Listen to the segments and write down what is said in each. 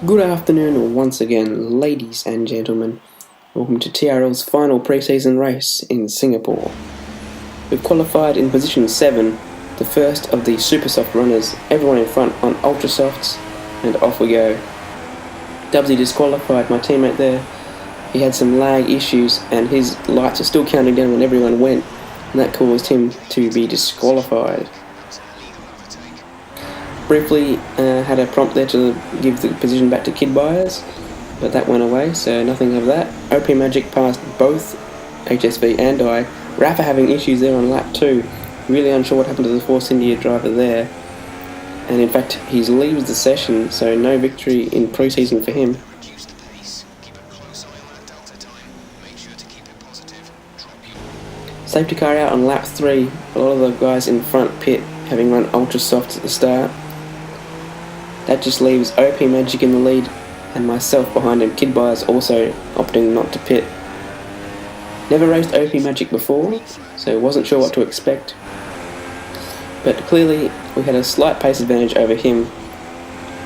Good afternoon once again, ladies and gentlemen. Welcome to TRL's final pre-season race in Singapore. We've qualified in position 7, the first of the super soft runners, everyone in front on ultra softs, and off we go. Dubsy disqualified, my teammate there. He had some lag issues and his lights are still counting down when everyone went, and that caused him to be disqualified. Briefly had a prompt there to give the position back to kid buyers, but that went away, so nothing of that. OP Magic passed both HSV and I. Rafa having issues there on lap 2, really unsure what happened to the Force India driver there, and in fact he leaves the session, so no victory in pre-season for him. Safety car out on lap 3, a lot of the guys in front pit having run ultra softs at the start. That just leaves OP Magic in the lead and myself behind him. Kid buyers also opting not to pit. Never raced OP Magic before, so wasn't sure what to expect. But clearly we had a slight pace advantage over him,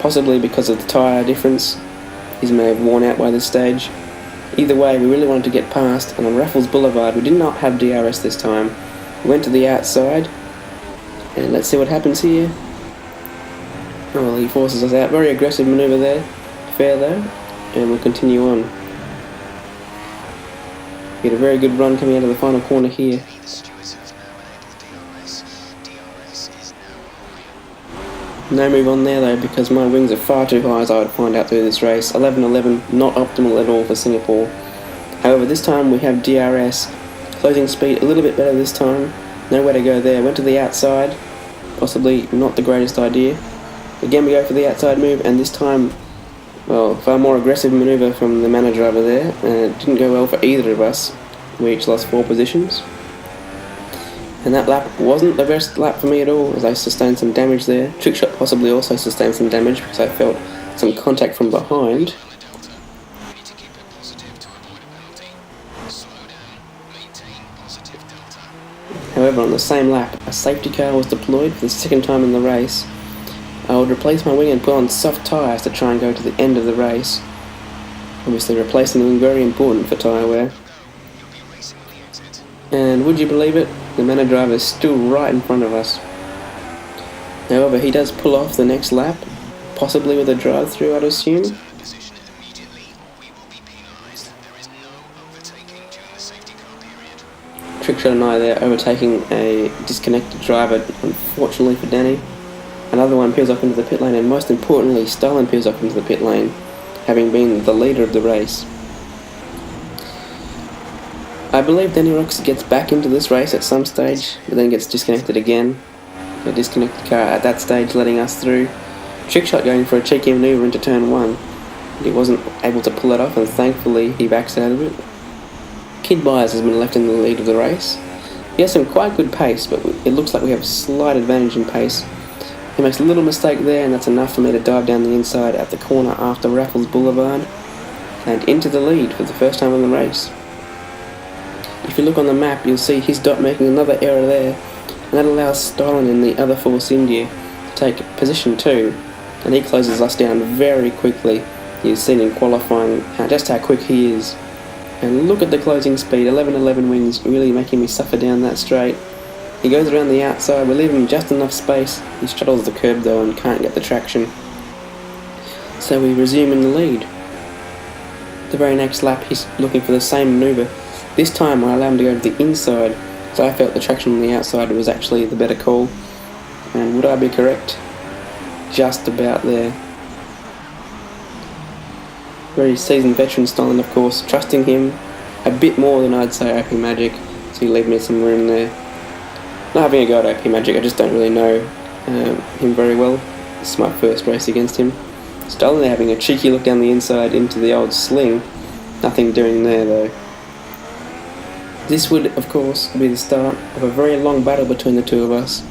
possibly because of the tyre difference. His may have worn out by this stage. Either way, we really wanted to get past, and on Raffles Boulevard we did not have DRS this time. We went to the outside, and let's see what happens here. Oh, well, he forces us out. Very aggressive manoeuvre there. Fair though, and we'll continue on. Get a very good run coming out of the final corner here. No move on there though, because my wings are far too high, as I would find out through this race. 11.11, not optimal at all for Singapore. However, this time we have DRS. Closing speed a little bit better this time. Nowhere to go there. Went to the outside. Possibly not the greatest idea. Again we go for the outside move, and this time, well, far more aggressive manoeuvre from the mana driver there. It didn't go well for either of us. We each lost 4 positions. And that lap wasn't the best lap for me at all, as I sustained some damage there. Trickshot possibly also sustained some damage because I felt some contact from behind. However, on the same lap, a safety car was deployed for the second time in the race. I would replace my wing and put on soft tyres to try and go to the end of the race. Obviously replacing the wing very important for tyre wear. And would you believe it, the mana driver is still right in front of us. However, he does pull off the next lap, possibly with a drive-through, I'd assume. Trickshot and I there overtaking a disconnected driver, unfortunately for Danny. Another one peels off into the pit lane, and most importantly, STYLN peels off into the pit lane, having been the leader of the race. I believe Danny Rocks gets back into this race at some stage, but then gets disconnected again. A disconnected car at that stage letting us through. Trickshot going for a cheeky manoeuvre into turn 1. He wasn't able to pull it off, and thankfully he backs out of it. Kid Byers has been left in the lead of the race. He has some quite good pace, but it looks like we have a slight advantage in pace. He makes a little mistake there, and that's enough for me to dive down the inside at the corner after Raffles Boulevard and into the lead for the first time in the race. If you look on the map, you'll see his dot making another error there, and that allows STYLN and the other Force India to take position 2, and he closes us down very quickly. You've seen in qualifying just how quick he is. And look at the closing speed, 11.11 wings, really making me suffer down that straight. He goes around the outside, we leave him just enough space. He straddles the curb though and can't get the traction. So we resume in the lead. The very next lap he's looking for the same manoeuvre. This time I allow him to go to the inside, so I felt the traction on the outside was actually the better call. And would I be correct? Just about there. Very seasoned veteran STYLN, of course, trusting him a bit more than I'd say OP Magic, so he left me some room there. Not having a go at OP Magic, I just don't really know him very well. This is my first race against him. STYLN having a cheeky look down the inside into the old sling. Nothing doing there though. This would, of course, be the start of a very long battle between the two of us.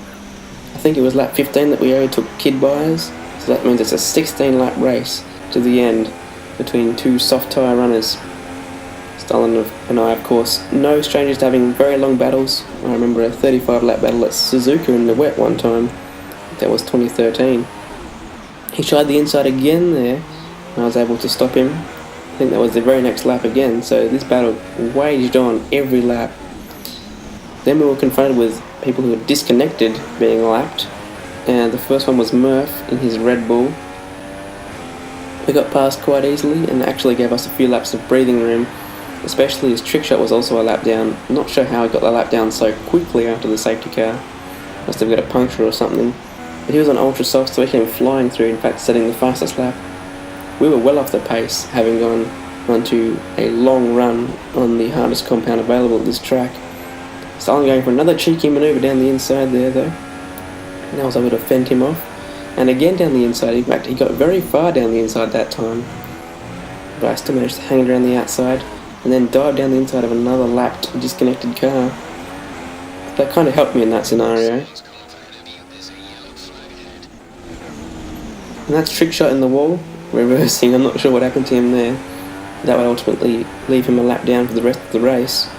I think it was lap 15 that we overtook Kid Byers, so that means it's a 16 lap race to the end between two soft tyre runners. STYLN and I, of course, no strangers to having very long battles. I remember a 35 lap battle at Suzuka in the wet one time. That was 2013. He tried the inside again there, I was able to stop him. I think that was the very next lap again, so this battle waged on every lap. Then we were confronted with people who were disconnected being lapped, and the first one was Murph in his Red Bull. We got past quite easily and actually gave us a few laps of breathing room, especially his trick shot was also a lap down. I'm not sure how he got the lap down so quickly after the safety car. Must have got a puncture or something. But he was on ultra soft, so he came flying through, in fact setting the fastest lap. We were well off the pace, having gone onto a long run on the hardest compound available at this track. STYLN going for another cheeky manoeuvre down the inside there though. And I was able to fend him off. And again down the inside, in fact he got very far down the inside that time. But I still managed to hang it around the outside and then dive down the inside of another lapped, disconnected car. That kind of helped me in that scenario. And that's trick shot in the wall, reversing. I'm not sure what happened to him there. That would ultimately leave him a lap down for the rest of the race.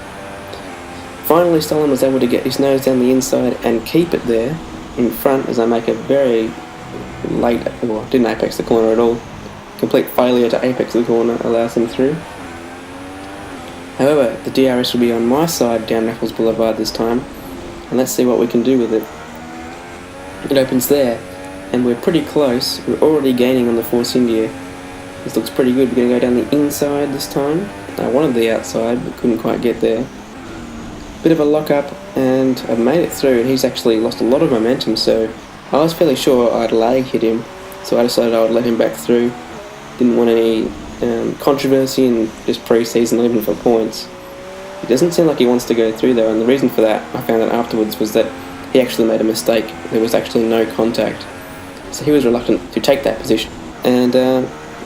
Finally, STYLN was able to get his nose down the inside and keep it there in front as I make a very late, well, didn't apex the corner at all. Complete failure to apex the corner allows him through. However, the DRS will be on my side down Raffles Boulevard this time, and let's see what we can do with it. It opens there, and we're pretty close. We're already gaining on the Force India. This looks pretty good. We're going to go down the inside this time. I wanted the outside, but couldn't quite get there. Bit of a lock-up, and I've made it through, and he's actually lost a lot of momentum, so I was fairly sure I'd lag hit him, so I decided I would let him back through. Didn't want any controversy and just pre-season leaving for points. It doesn't seem like he wants to go through though, and the reason for that, I found out afterwards, was that he actually made a mistake. There was actually no contact. So he was reluctant to take that position. And,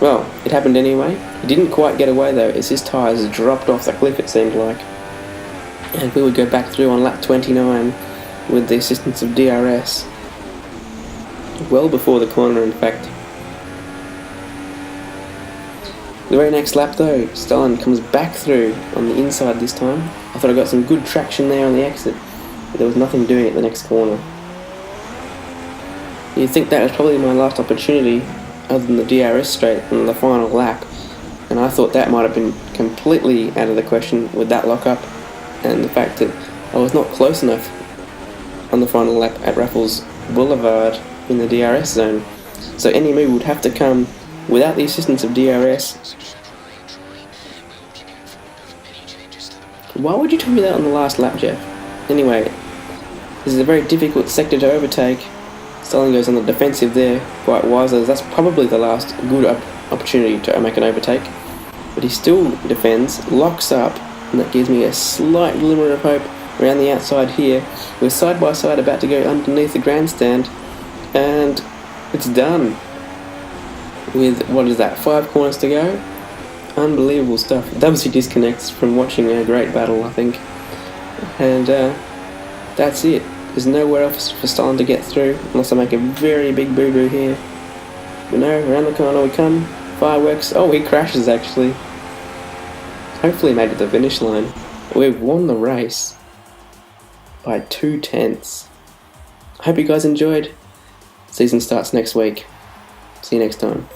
well, it happened anyway. He didn't quite get away though, as his tyres dropped off the cliff it seemed like. And we would go back through on lap 29 with the assistance of DRS. Well before the corner, in fact. The very next lap though, STYLN comes back through on the inside this time. I thought I got some good traction there on the exit, but there was nothing doing at the next corner. You'd think that was probably my last opportunity, other than the DRS straight on the final lap, and I thought that might have been completely out of the question with that lockup, and the fact that I was not close enough on the final lap at Raffles Boulevard in the DRS zone. So any move would have to come without the assistance of DRS. Why would you tell me that on the last lap, Jeff? Anyway, this is a very difficult sector to overtake. STYLN goes on the defensive there, quite wisely, as that's probably the last good opportunity to make an overtake. But he still defends, locks up, and that gives me a slight glimmer of hope around the outside here. We're side by side about to go underneath the grandstand, and it's done. With, what is that, 5 corners to go? Unbelievable stuff. WC disconnects from watching a great battle, I think. And that's it. There's nowhere else for STYLN to get through, unless I make a very big boo-boo here. But no, around the corner we come. Fireworks. Oh, he crashes actually. Hopefully made it to the finish line. We've won the race by 2/10. Hope you guys enjoyed. Season starts next week. See you next time.